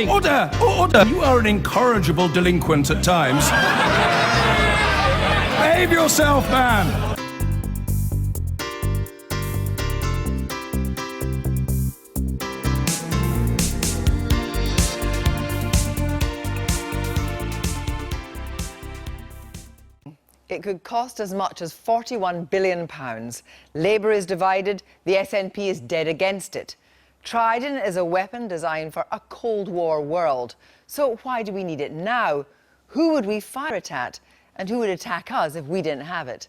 Order! Order! You are an incorrigible delinquent at times. Behave yourself, man! It could cost as much as £41 billion. Labour is divided, the SNP is dead against it. Trident is a weapon designed for a Cold War world. So why do we need it now? Who would we fire it at? And who would attack us if we didn't have it?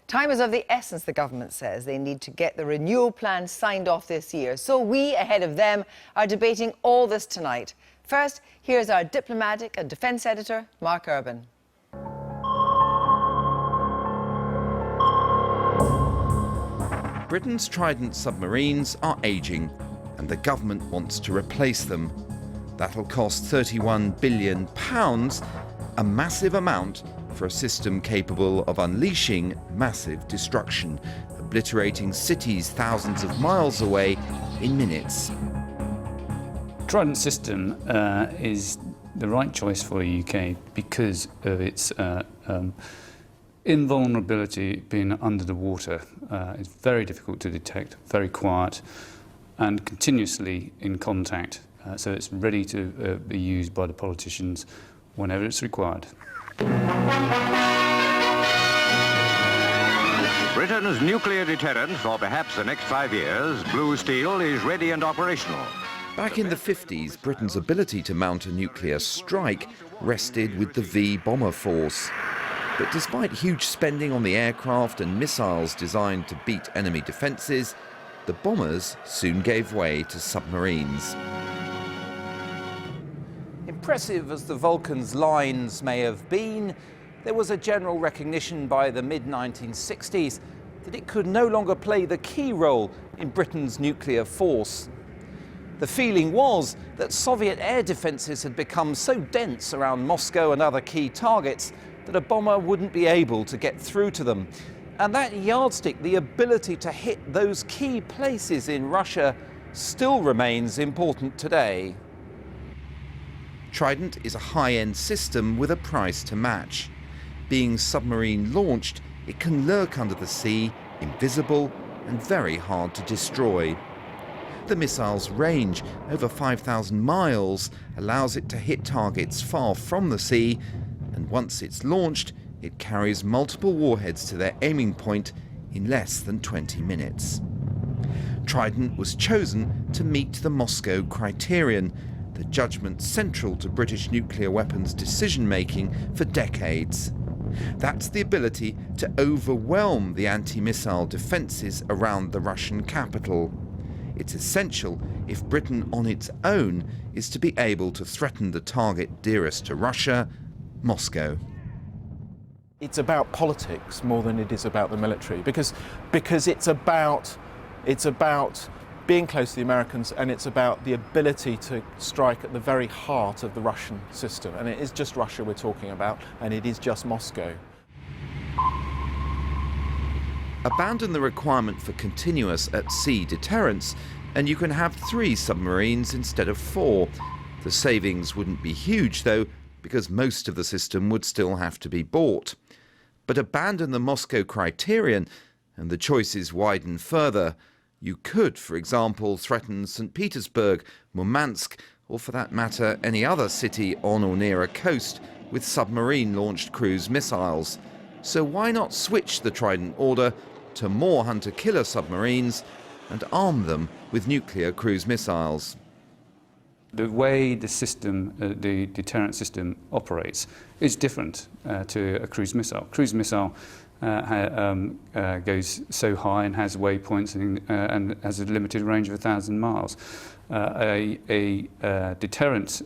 Time is of the essence, the government says. They need to get the renewal plan signed off this year. So we, ahead of them, are debating all this tonight. First, here's our diplomatic and defence editor, Mark Urban. Britain's Trident submarines are ageing, and the government wants to replace them. That'll cost £31 billion, a massive amount for a system capable of unleashing massive destruction, obliterating cities thousands of miles away in minutes. Trident system is the right choice for the UK because of its invulnerability being under the water. It's very difficult to detect, very quiet, and continuously in contact. So it's ready to be used by the politicians whenever it's required. Britain's nuclear deterrent for perhaps the next 5 years, Blue Steel, is ready and operational. Back in the 50s, Britain's ability to mount a nuclear strike rested with the V bomber force. But despite huge spending on the aircraft and missiles designed to beat enemy defences, the bombers soon gave way to submarines. Impressive as the Vulcan's lines may have been, there was a general recognition by the mid-1960s that it could no longer play the key role in Britain's nuclear force. The feeling was that Soviet air defences had become so dense around Moscow and other key targets that a bomber wouldn't be able to get through to them. And that yardstick, the ability to hit those key places in Russia, still remains important today. Trident is a high-end system with a price to match. Being submarine launched, it can lurk under the sea, invisible and very hard to destroy. The missile's range, over 5,000 miles, allows it to hit targets far from the sea, and once it's launched, it carries multiple warheads to their aiming point in less than 20 minutes. Trident was chosen to meet the Moscow criterion, the judgment central to British nuclear weapons decision-making for decades. That's the ability to overwhelm the anti-missile defences around the Russian capital. It's essential if Britain on its own is to be able to threaten the target dearest to Russia, Moscow. It's about politics more than it is about the military, because it's about being close to the Americans, and it's about the ability to strike at the very heart of the Russian system. And it is just Russia we're talking about, and it is just Moscow. Abandon the requirement for continuous at-sea deterrence, and you can have 3 submarines instead of 4. The savings wouldn't be huge, though, because most of the system would still have to be bought. But abandon the Moscow criterion, and the choices widen further. You could, for example, threaten St. Petersburg, Murmansk, or for that matter, any other city on or near a coast with submarine-launched cruise missiles. So why not switch the Trident order to more hunter-killer submarines and arm them with nuclear cruise missiles? The way the system, the deterrent system operates is different to a cruise missile. Cruise missile goes so high and has waypoints and has a limited range of 1,000 miles. A deterrent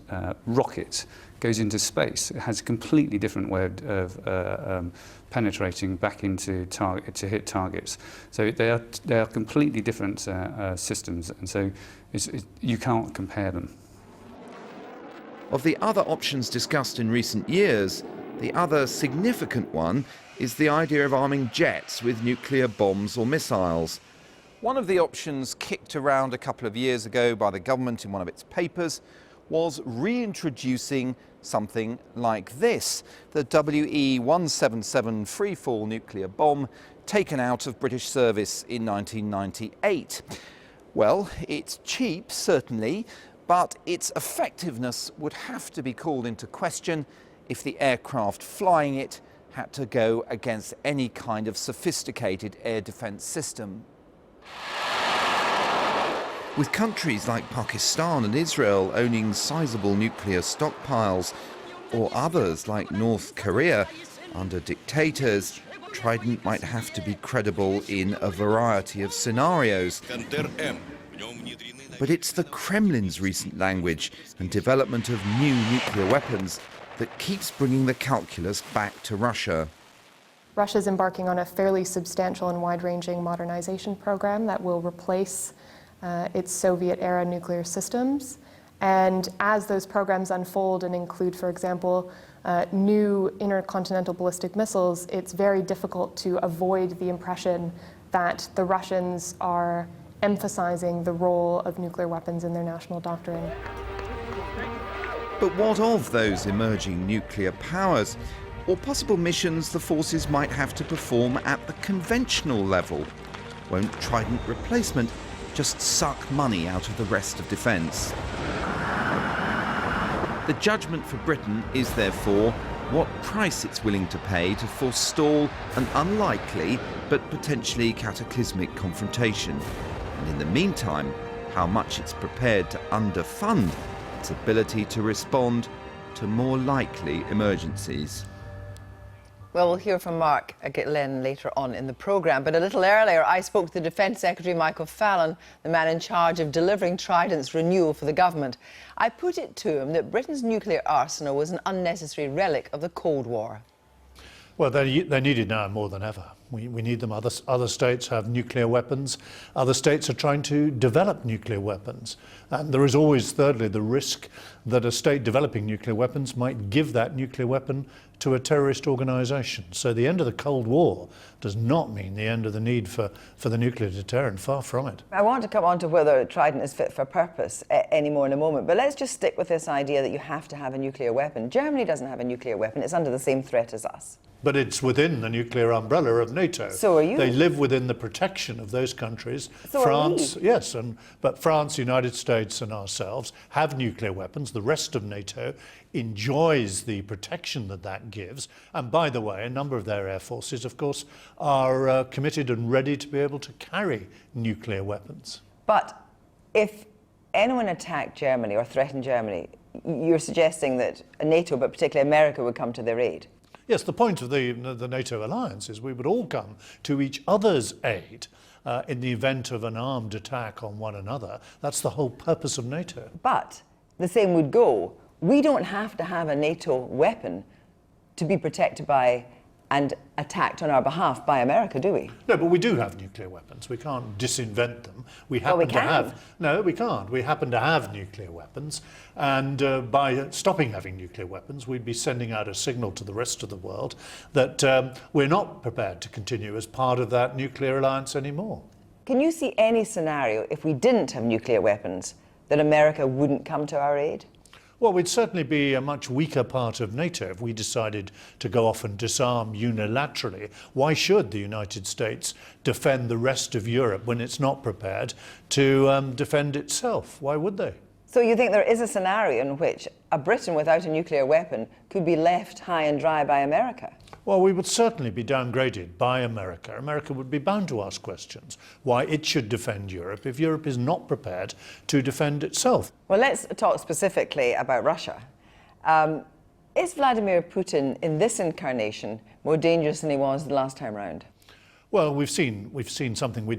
rocket goes into space. It has a completely different way of penetrating back into target to hit targets. So they are completely different systems, and so you can't compare them. Of the other options discussed in recent years, the other significant one is the idea of arming jets with nuclear bombs or missiles. One of the options kicked around a couple of years ago by the government in one of its papers was reintroducing something like this, the WE-177 freefall nuclear bomb taken out of British service in 1998. Well, it's cheap, certainly, but its effectiveness would have to be called into question if the aircraft flying it had to go against any kind of sophisticated air defence system. With countries like Pakistan and Israel owning sizable nuclear stockpiles, or others like North Korea under dictators, Trident might have to be credible in a variety of scenarios. But it's the Kremlin's recent language and development of new nuclear weapons that keeps bringing the calculus back to Russia. Russia's embarking on a fairly substantial and wide-ranging modernization program that will replace its Soviet-era nuclear systems. And as those programs unfold and include, for example, new intercontinental ballistic missiles, it's very difficult to avoid the impression that the Russians are emphasizing the role of nuclear weapons in their national doctrine. But what of those emerging nuclear powers, or possible missions the forces might have to perform at the conventional level? Won't Trident replacement just suck money out of the rest of defence? The judgment for Britain is therefore what price it's willing to pay to forestall an unlikely but potentially cataclysmic confrontation, and in the meantime, how much it's prepared to underfund its ability to respond to more likely emergencies. Well, we'll hear from Mark Gitlin later on in the programme. But a little earlier, I spoke to the Defence Secretary, Michael Fallon, the man in charge of delivering Trident's renewal for the government. I put it to him that Britain's nuclear arsenal was an unnecessary relic of the Cold War. Well, they're needed now more than ever. We need them. Other states have nuclear weapons. Other states are trying to develop nuclear weapons. And there is always, thirdly, the risk that a state developing nuclear weapons might give that nuclear weapon to a terrorist organisation. So the end of the Cold War does not mean the end of the need for the nuclear deterrent, far from it. I want to come on to whether Trident is fit for purpose any more in a moment, but let's just stick with this idea that you have to have a nuclear weapon. Germany doesn't have a nuclear weapon. It's under the same threat as us. But it's within the nuclear umbrella of NATO. So are you. They live within the protection of those countries. So France, are we. yes, but France, United States and ourselves have nuclear weapons. The rest of NATO enjoys the protection that gives. And by the way, a number of their air forces, of course, are committed and ready to be able to carry nuclear weapons. But if anyone attacked Germany or threatened Germany, you're suggesting that NATO, but particularly America, would come to their aid? Yes, the point of the NATO alliance is we would all come to each other's aid in the event of an armed attack on one another. That's the whole purpose of NATO. But the same would go. We don't have to have a NATO weapon to be protected by and attacked on our behalf by America, do we? No, but we do have nuclear weapons. We can't disinvent them. We happen to have. No, we can't. We happen to have nuclear weapons, and by stopping having nuclear weapons, we'd be sending out a signal to the rest of the world that we're not prepared to continue as part of that nuclear alliance anymore. Can you see any scenario, if we didn't have nuclear weapons, that America wouldn't come to our aid? Well, we'd certainly be a much weaker part of NATO if we decided to go off and disarm unilaterally. Why should the United States defend the rest of Europe when it's not prepared to defend itself? Why would they? So you think there is a scenario in which a Britain without a nuclear weapon could be left high and dry by America? Well, we would certainly be downgraded by America. America would be bound to ask questions why it should defend Europe if Europe is not prepared to defend itself. Well, let's talk specifically about Russia. Is Vladimir Putin in this incarnation more dangerous than he was the last time round? Well, we've seen something I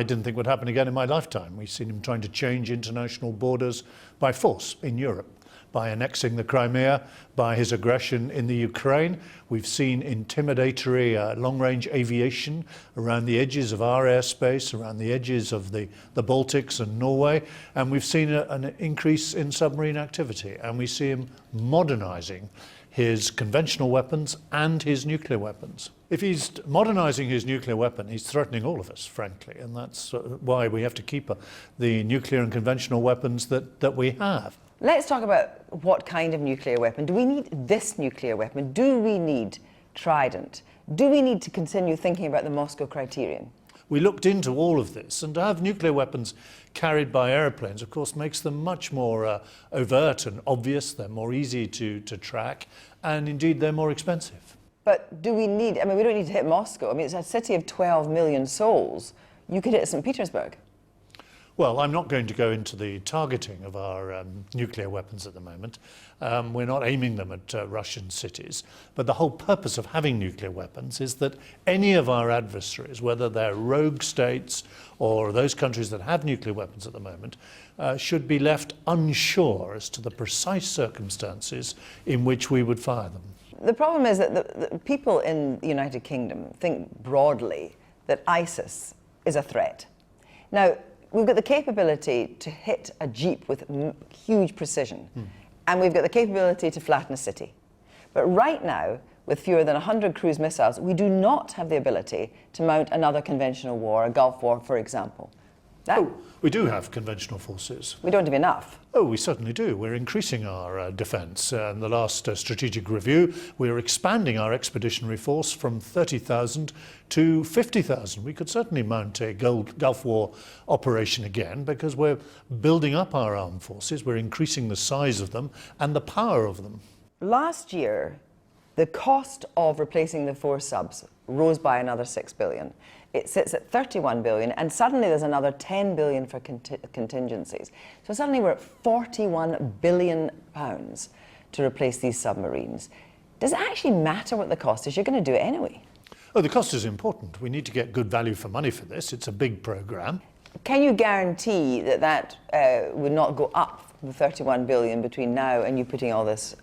didn't think would happen again in my lifetime. We've seen him trying to change international borders by force in Europe, by annexing the Crimea, by his aggression in the Ukraine. We've seen intimidatory long-range aviation around the edges of our airspace, around the edges of the Baltics and Norway, and we've seen an increase in submarine activity, and we see him modernising his conventional weapons and his nuclear weapons. If he's modernising his nuclear weapon, he's threatening all of us, frankly, and that's why we have to keep the nuclear and conventional weapons that we have. Let's talk about what kind of nuclear weapon. Do we need this nuclear weapon? Do we need Trident? Do we need to continue thinking about the Moscow criterion? We looked into all of this, and to have nuclear weapons carried by aeroplanes, of course, makes them much more overt and obvious. They're more easy to track, and indeed they're more expensive. But do we need, I mean, we don't need to hit Moscow. I mean, it's a city of 12 million souls. You could hit St. Petersburg. Well, I'm not going to go into the targeting of our nuclear weapons at the moment. We're not aiming them at Russian cities. But the whole purpose of having nuclear weapons is that any of our adversaries, whether they're rogue states or those countries that have nuclear weapons at the moment, should be left unsure as to the precise circumstances in which we would fire them. The problem is that the people in the United Kingdom think broadly that ISIS is a threat. Now, we've got the capability to hit a jeep with huge precision, and we've got the capability to flatten a city. But right now, with fewer than 100 cruise missiles, we do not have the ability to mount another conventional war, a Gulf War, for example. We do have conventional forces. We don't have enough. Oh, we certainly do. We're increasing our defence. In the last strategic review, we're expanding our expeditionary force from 30,000 to 50,000. We could certainly mount a Gulf War operation again because we're building up our armed forces, we're increasing the size of them and the power of them. Last year, the cost of replacing the 4 subs rose by another 6 billion. It sits at 31 billion, and suddenly there's another 10 billion for contingencies. So suddenly we're at 41 billion pounds to replace these submarines. Does it actually matter what the cost is? You're going to do it anyway. Oh, the cost is important. We need to get good value for money for this. It's a big programme. Can you guarantee that that would not go up the 31 billion between now and you putting all this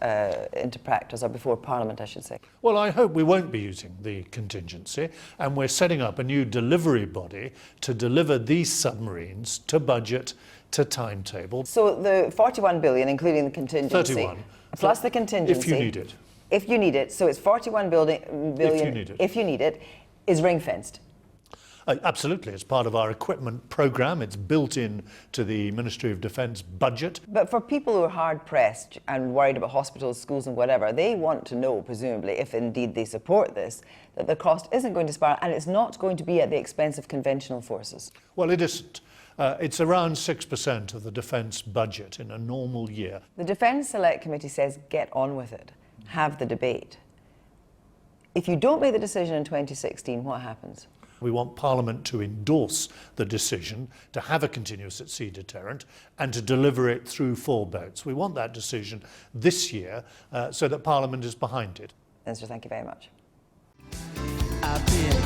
into practice, or before Parliament, I should say? Well, I hope we won't be using the contingency, and we're setting up a new delivery body to deliver these submarines to budget, to timetable. So the 41 billion, including the contingency, 31. plus the contingency. If you need it. If you need it. So it's 41 billion. If you need it. If you need it, is ring-fenced. Absolutely. It's part of our equipment programme. It's built in to the Ministry of Defence budget. But for people who are hard-pressed and worried about hospitals, schools and whatever, they want to know, presumably, if indeed they support this, that the cost isn't going to spiral and it's not going to be at the expense of conventional forces. Well, it isn't. It's around 6% of the defence budget in a normal year. The Defence Select Committee says, get on with it. Have the debate. If you don't make the decision in 2016, what happens? We want Parliament to endorse the decision to have a continuous at sea deterrent and to deliver it through 4 votes. We want that decision this year so that Parliament is behind it. Minister, thank you very much. I've been